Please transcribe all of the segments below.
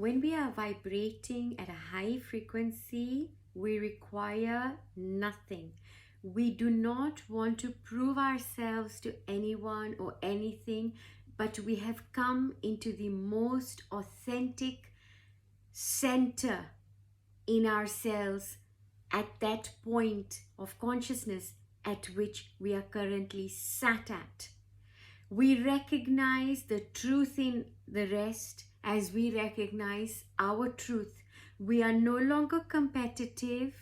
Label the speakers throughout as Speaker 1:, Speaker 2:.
Speaker 1: When we are vibrating at a high frequency, we require nothing. We do not want to prove ourselves to anyone or anything, but we have come into the most authentic center in ourselves at that point of consciousness at which we are currently sat at. We recognize the truth in the rest as we recognize our truth. We are no longer competitive,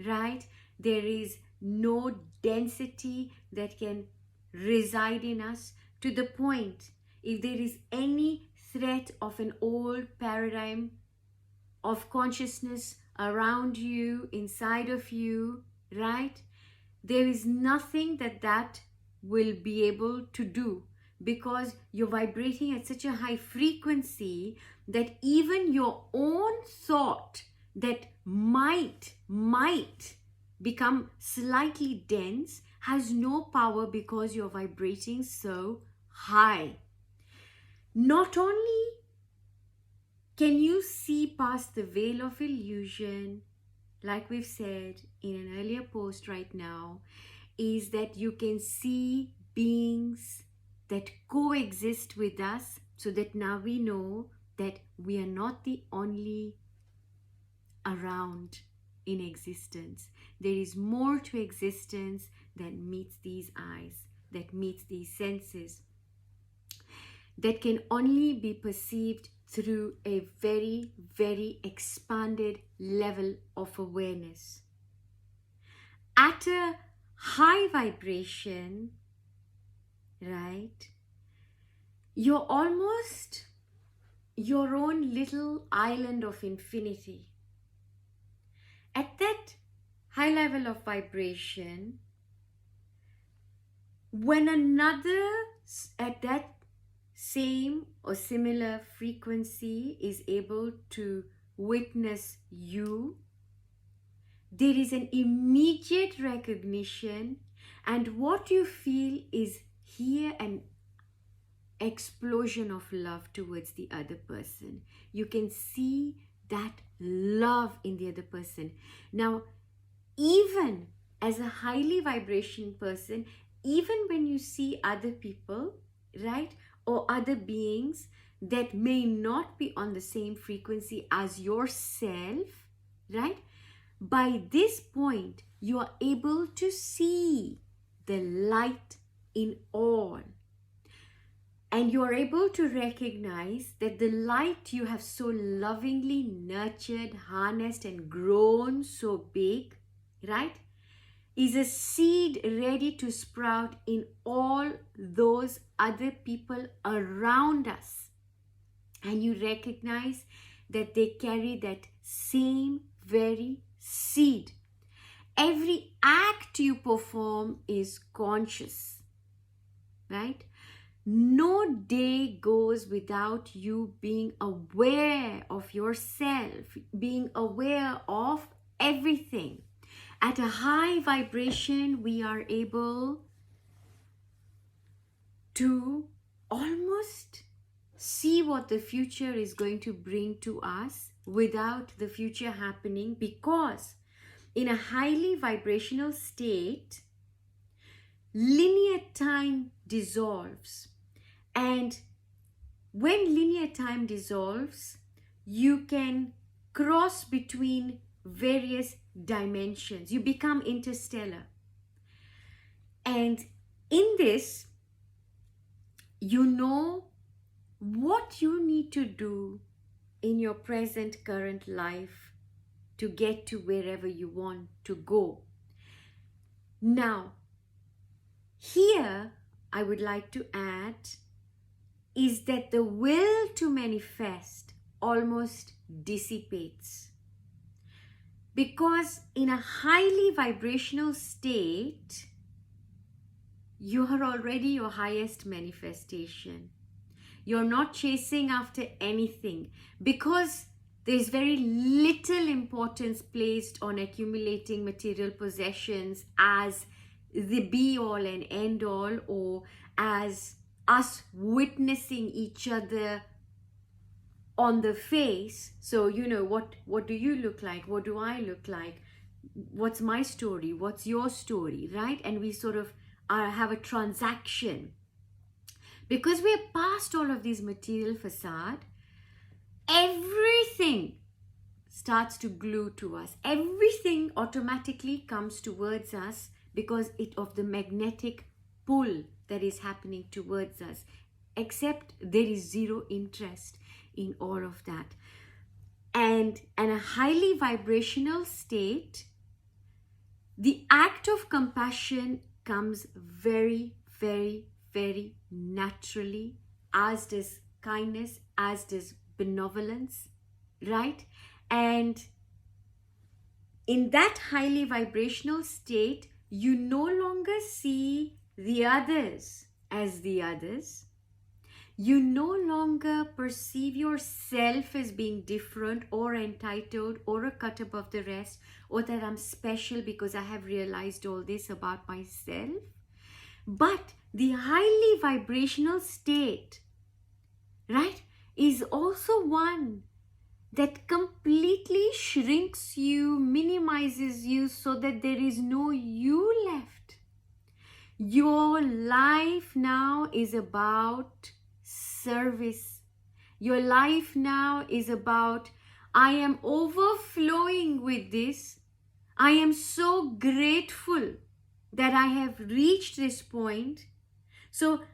Speaker 1: right? There is no density that can reside in us, to the point if there is any threat of an old paradigm of consciousness around you, inside of you, right? There is nothing that will be able to do, because you're vibrating at such a high frequency that even your own thought that might become slightly dense has no power, because you're vibrating so high. Not only can you see past the veil of illusion, like we've said in an earlier post right now, is that you can see beings that coexist with us, so that now we know that we are not the only around in existence. There is more to existence that meets these eyes, that meets these senses, that can only be perceived through a very, very expanded level of awareness. At a high vibration, right, you're almost your own little island of infinity. At that high level of vibration, when another at that same or similar frequency is able to witness you, there is an immediate recognition, and what you feel is here an explosion of love towards the other person. You can see that love in the other person. Now, even as a highly vibration person, even when you see other people, right, or other beings that may not be on the same frequency as yourself, right, by this point you are able to see the light in all, and you are able to recognize that the light you have so lovingly nurtured, harnessed, and grown so big, right, is a seed ready to sprout in all those other people around us. And you recognize that they carry that same very seed. Every act you perform is conscious, right? No day goes without you being aware of yourself, being aware of everything. At a high vibration, we are able to almost see what the future is going to bring to us without the future happening, because in a highly vibrational state, linear time dissolves. And when linear time dissolves, you can cross between various dimensions. You become interstellar. And in this, you know what you need to do in your present current life to get to wherever you want to go. Now, here I would like to add is that the will to manifest almost dissipates, because in a highly vibrational state, you are already your highest manifestation. You're not chasing after anything, because there's very little importance placed on accumulating material possessions as the be all and end all, or as us witnessing each other on the face. So, what do you look like? What do I look like? What's my story? What's your story, right? And we sort of have a transaction. Because we're past all of these material facade, everything starts to glue to us. Everything automatically comes towards us because of the magnetic pull that is happening towards us. Except there is zero interest in all of that. And a highly vibrational state, the act of compassion comes very, very, very naturally, as does kindness, as does benevolence, right? And in that highly vibrational state, you no longer see the others as the others. You no longer perceive yourself as being different or entitled or a cut above the rest, or that I'm special because I have realized all this about myself. But the highly vibrational state, right, is also one that completely shrinks you, minimizes you, so that there is no you left. Your life now is about service. Your life now is about, I am overflowing with this. I am so grateful that I have reached this point. So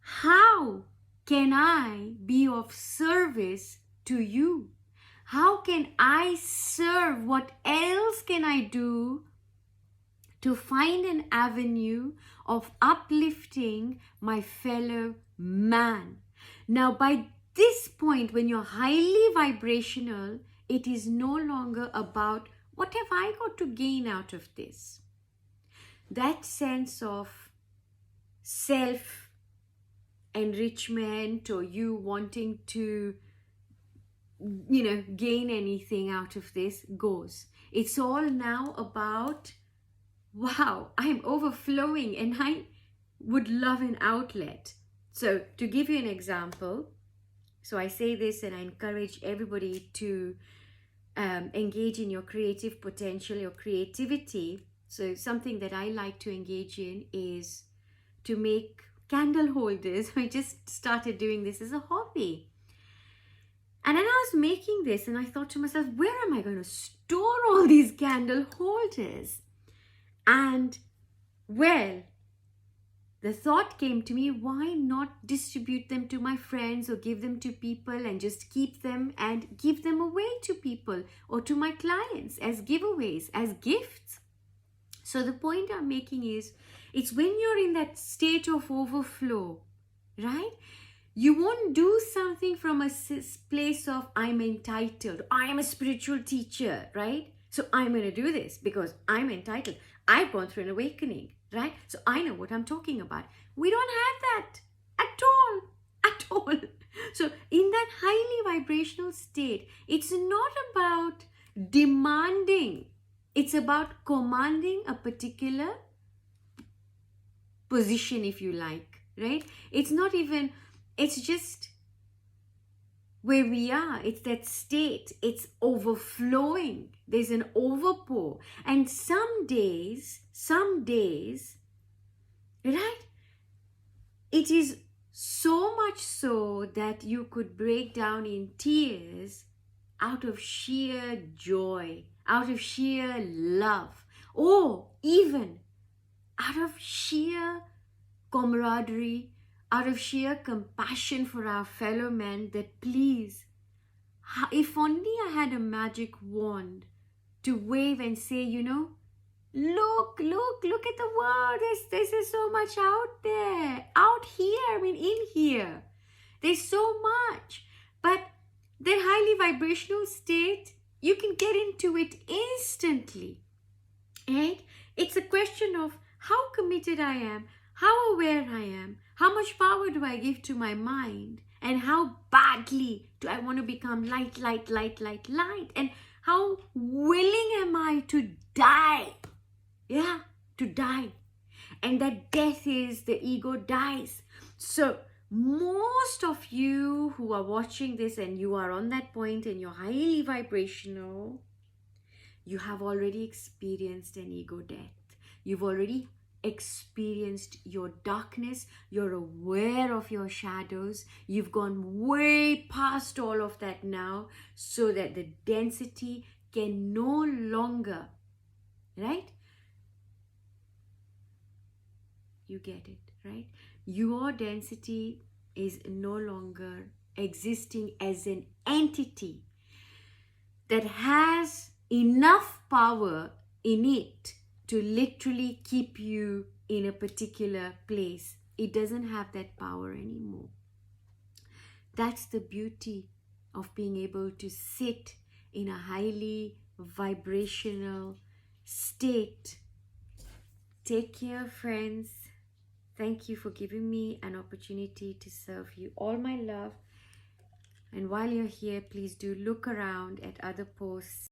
Speaker 1: how can I be of service to you? How can I serve? What else can I do to find an avenue of uplifting my fellow man? Now, by this point, when you're highly vibrational, it is no longer about what have I got to gain out of this. That sense of self-enrichment or you wanting to, gain anything out of this goes. It's all now about, wow, I'm overflowing and I would love an outlet. So to give you an example, so I say this and I encourage everybody to engage in your creative potential, your creativity. So something that I like to engage in is to make candle holders. I just started doing this as a hobby. And then I was making this and I thought to myself, where am I going to store all these candle holders? And well, the thought came to me, why not distribute them to my friends or give them to people and just keep them and give them away to people or to my clients as giveaways, as gifts. So the point I'm making is, it's when you're in that state of overflow, right? You won't do something from a place of I'm entitled, I am a spiritual teacher, right? So I'm going to do this because I'm entitled. I've gone through an awakening, right? So I know what I'm talking about. We don't have that at all. So in that highly vibrational state, it's not about demanding. It's about commanding a particular position, if you like, right? It's just where we are. It's that state. It's overflowing. There's an overpour. And some days, right? It is so much so that you could break down in tears out of sheer joy, out of sheer love, or even out of sheer camaraderie, out of sheer compassion for our fellow men, that please, if only I had a magic wand to wave and say, look at the world. There's so much out there, out here, in here. There's so much. But that highly vibrational state, you can get into it instantly, right? It's a question of how committed I am, how aware I am, how much power do I give to my mind, and how badly do I want to become light, and how willing am I to die? To die. And that death is the ego dies. So Most of you who are watching this and you are on that point and you're highly vibrational, you have already experienced an ego death. You've already experienced your darkness. You're aware of your shadows. You've gone way past all of that now, so that the density can no longer, right? You get it, right? Your density is no longer existing as an entity that has enough power in it to literally keep you in a particular place. It doesn't have that power anymore. That's the beauty of being able to sit in a highly vibrational state. Take care, friends. Thank you for giving me an opportunity to serve you. All my love. And while you're here, please do look around at other posts.